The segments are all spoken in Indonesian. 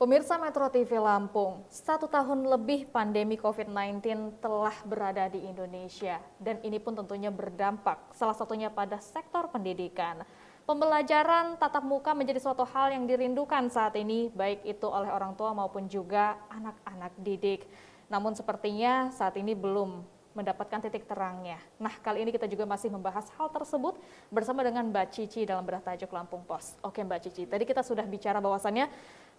Pemirsa Metro TV Lampung, 1 tahun lebih pandemi COVID-19 telah berada di Indonesia dan ini pun tentunya berdampak salah satunya pada sektor pendidikan. Pembelajaran tatap muka menjadi suatu hal yang dirindukan saat ini baik itu oleh orang tua maupun juga anak-anak didik. Namun sepertinya saat ini belum mendapatkan titik terangnya. Nah, kali ini kita juga masih membahas hal tersebut bersama dengan Mbak Cici dalam Bedah Tajuk Lampung Pos. Oke Mbak Cici, tadi kita sudah bicara bahwasannya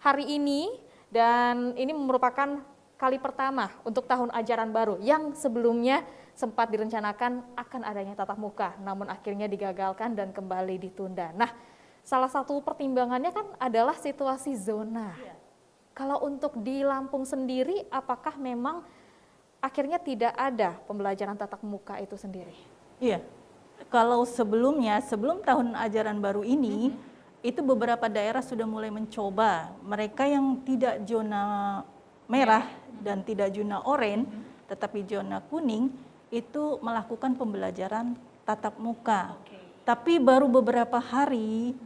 hari ini dan ini merupakan kali pertama untuk tahun ajaran baru yang sebelumnya sempat direncanakan akan adanya tatap muka, namun akhirnya digagalkan dan kembali ditunda. Nah, salah satu pertimbangannya kan adalah situasi zona. Kalau untuk di Lampung sendiri, apakah memang akhirnya tidak ada pembelajaran tatap muka itu sendiri? Iya, kalau sebelumnya, sebelum tahun ajaran baru ini, itu beberapa daerah sudah mulai mencoba. Mereka yang tidak zona merah dan tidak zona oranye, tetapi zona kuning, itu melakukan pembelajaran tatap muka. Tapi baru beberapa hari,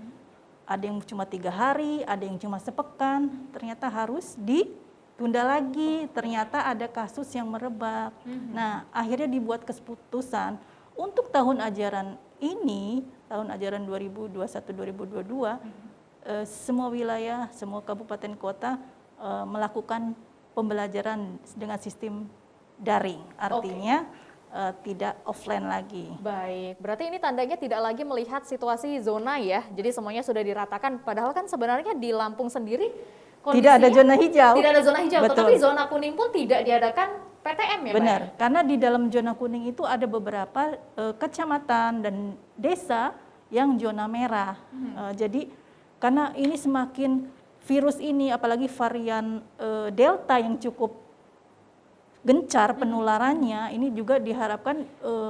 ada yang cuma 3 hari, ada yang cuma sepekan, ternyata harus ditunda lagi, ternyata ada kasus yang merebak. Nah, akhirnya dibuat keputusan untuk tahun ajaran ini, tahun ajaran 2021-2022, semua wilayah, semua kabupaten kota melakukan pembelajaran dengan sistem daring, artinya tidak offline lagi. Baik, berarti ini tandanya tidak lagi melihat situasi zona ya, jadi semuanya sudah diratakan, padahal kan sebenarnya di Lampung sendiri tidak ada zona hijau. Tidak ada zona hijau, Betul. tetapi zona kuning pun tidak diadakan PTM ya, Benar, Mbak? karena di dalam zona kuning itu ada beberapa kecamatan dan desa yang zona merah. Jadi karena ini semakin virus ini, apalagi varian Delta yang cukup gencar penularannya, ini juga diharapkan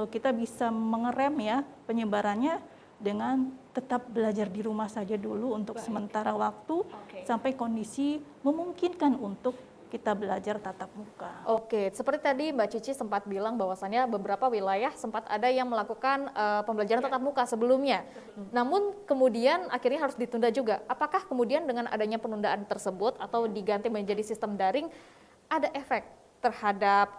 kita bisa mengerem ya penyebarannya dengan tetap belajar di rumah saja dulu untuk sementara waktu sampai kondisi memungkinkan untuk kita belajar tatap muka. Oke, seperti tadi Mbak Cici sempat bilang bahwasannya beberapa wilayah sempat ada yang melakukan pembelajaran tatap muka sebelumnya. Namun kemudian akhirnya harus ditunda juga. Apakah kemudian dengan adanya penundaan tersebut atau diganti menjadi sistem daring ada efek terhadap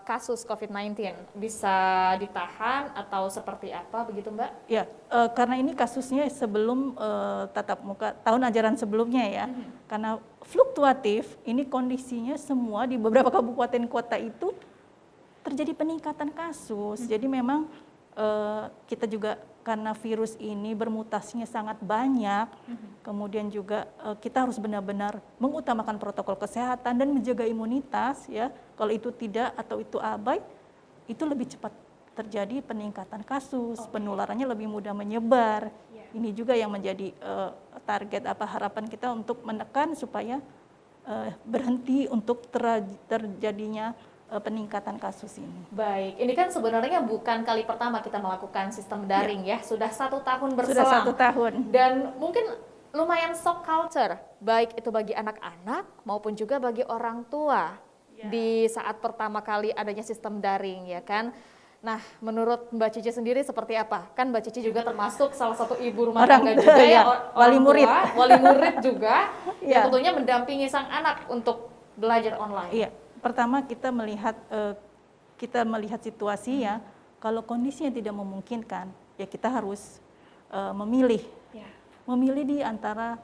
kasus COVID-19? Bisa ditahan atau seperti apa begitu Mbak? Ya, karena ini kasusnya sebelum tatap muka tahun ajaran sebelumnya ya, karena fluktuatif, ini kondisinya semua di beberapa kabupaten kota itu terjadi peningkatan kasus. Jadi memang kita juga karena virus ini bermutasinya sangat banyak, kemudian juga kita harus benar-benar mengutamakan protokol kesehatan dan menjaga imunitas ya. Kalau itu tidak atau itu abai, itu lebih cepat terjadi peningkatan kasus, penularannya lebih mudah menyebar. Ini juga yang menjadi target harapan kita untuk menekan supaya berhenti untuk terjadinya peningkatan kasus ini. Baik, ini kan sebenarnya bukan kali pertama kita melakukan sistem daring ya, sudah 1 tahun berselang. Sudah 1 tahun. Dan mungkin lumayan shock culture, baik itu bagi anak-anak maupun juga bagi orang tua di saat pertama kali adanya sistem daring ya kan. Nah, menurut Mbak Cici sendiri seperti apa? Kan Mbak Cici juga termasuk salah satu ibu rumah tangga juga ya, wali murid. Wali murid juga, yang tentunya mendampingi sang anak untuk belajar online. Iya. Pertama kita melihat situasi ya, kalau kondisinya tidak memungkinkan, ya kita harus memilih di antara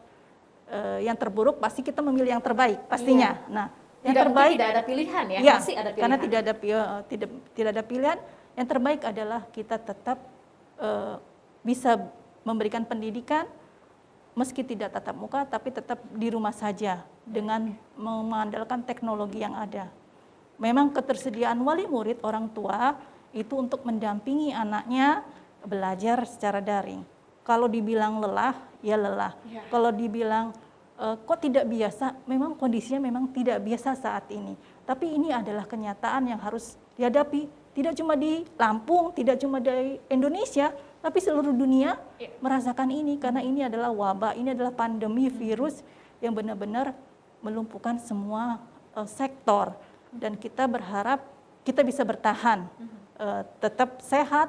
yang terburuk, pasti kita memilih yang terbaik pastinya. Nah, yang terbaik tidak ada pilihan ya, masih ada pilihan. Karena tidak ada pilihan, yang terbaik adalah kita tetap bisa memberikan pendidikan meski tidak tatap muka, tapi tetap di rumah saja dengan mengandalkan teknologi yang ada. Memang ketersediaan wali murid orang tua itu untuk mendampingi anaknya belajar secara daring. Kalau dibilang lelah, ya lelah. Kalau dibilang kok tidak biasa, memang kondisinya memang tidak biasa saat ini. Tapi ini adalah kenyataan yang harus dihadapi, tidak cuma di Lampung, tidak cuma di Indonesia, tapi seluruh dunia merasakan ini karena ini adalah wabah, ini adalah pandemi virus yang benar-benar melumpuhkan semua sektor dan kita berharap kita bisa bertahan, tetap sehat,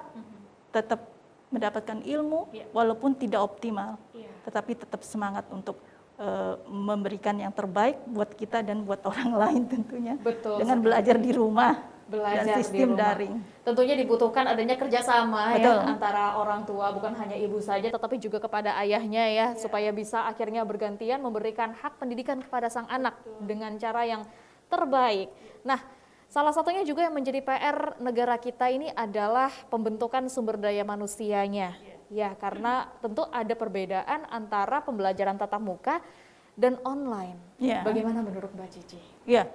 tetap mendapatkan ilmu walaupun tidak optimal, tetapi tetap semangat untuk memberikan yang terbaik buat kita dan buat orang lain tentunya. Betul. Dengan belajar di rumah dan sistem daring. Tentunya dibutuhkan adanya kerjasama Betul. ya antara orang tua, bukan hanya ibu saja, tetapi juga kepada ayahnya ya, supaya bisa akhirnya bergantian memberikan hak pendidikan kepada sang anak dengan cara yang terbaik. Nah, salah satunya juga yang menjadi PR negara kita ini adalah pembentukan sumber daya manusianya. Ya, karena tentu ada perbedaan antara pembelajaran tatap muka dan online. Ya. Bagaimana menurut Mbak Cici? Ya,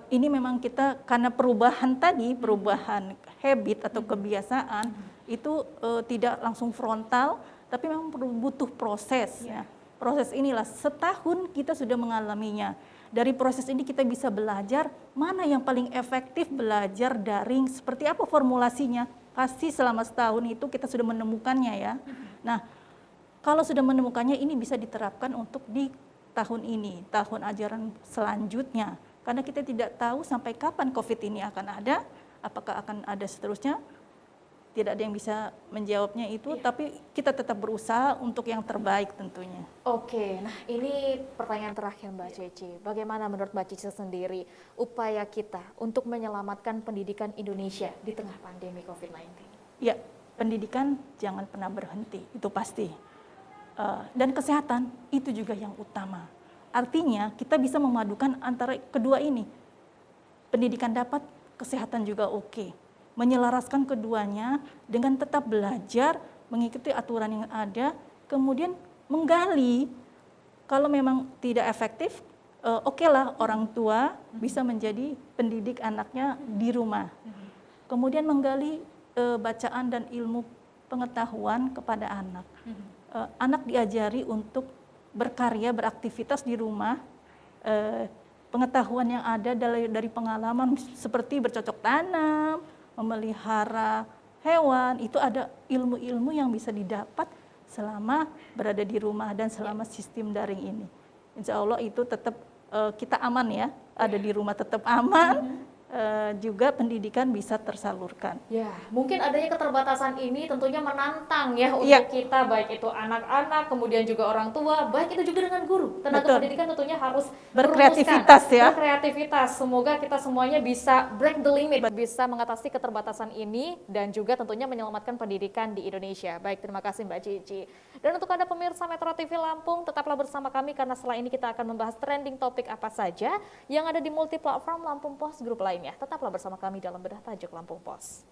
ini memang kita karena perubahan tadi, perubahan habit atau kebiasaan itu tidak langsung frontal, tapi memang butuh proses. Ya. Proses inilah setahun kita sudah mengalaminya. Dari proses ini kita bisa belajar mana yang paling efektif belajar daring, seperti apa formulasinya. Pasti selama setahun itu kita sudah menemukannya ya. Nah, kalau sudah menemukannya ini bisa diterapkan untuk di tahun ini, tahun ajaran selanjutnya. Karena kita tidak tahu sampai kapan COVID ini akan ada, apakah akan ada seterusnya. Tidak ada yang bisa menjawabnya itu, tapi kita tetap berusaha untuk yang terbaik tentunya. Oke, nah ini pertanyaan terakhir Mbak Cici. Bagaimana menurut Mbak Cici sendiri upaya kita untuk menyelamatkan pendidikan Indonesia di tengah pandemi COVID-19? Ya, pendidikan jangan pernah berhenti, itu pasti. Dan kesehatan itu juga yang utama. Artinya kita bisa memadukan antara kedua ini. Pendidikan dapat, kesehatan juga oke. Menyelaraskan keduanya dengan tetap belajar, mengikuti aturan yang ada, kemudian menggali. Kalau memang tidak efektif, okelah orang tua bisa menjadi pendidik anaknya di rumah. Kemudian menggali bacaan dan ilmu pengetahuan kepada anak. Anak diajari untuk berkarya, beraktivitas di rumah, pengetahuan yang ada dari pengalaman seperti bercocok tanam, memelihara hewan, itu ada ilmu-ilmu yang bisa didapat selama berada di rumah dan selama sistem daring ini. Insya Allah itu tetap kita aman ya, ada di rumah tetap aman, juga pendidikan bisa tersalurkan. Ya, mungkin adanya keterbatasan ini tentunya menantang ya untuk kita, baik itu anak-anak, kemudian juga orang tua, baik itu juga dengan guru. Tenaga pendidikan tentunya harus berkreativitas ya. Berkreativitas. Semoga kita semuanya bisa break the limit, bisa mengatasi keterbatasan ini dan juga tentunya menyelamatkan pendidikan di Indonesia. Baik, terima kasih Mbak Cici. Dan untuk Anda pemirsa Metro TV Lampung, tetaplah bersama kami karena setelah ini kita akan membahas trending topik apa saja yang ada di multi platform Lampung Post Group lainnya. Tetaplah bersama kami dalam Bedah Tajuk Lampung Post.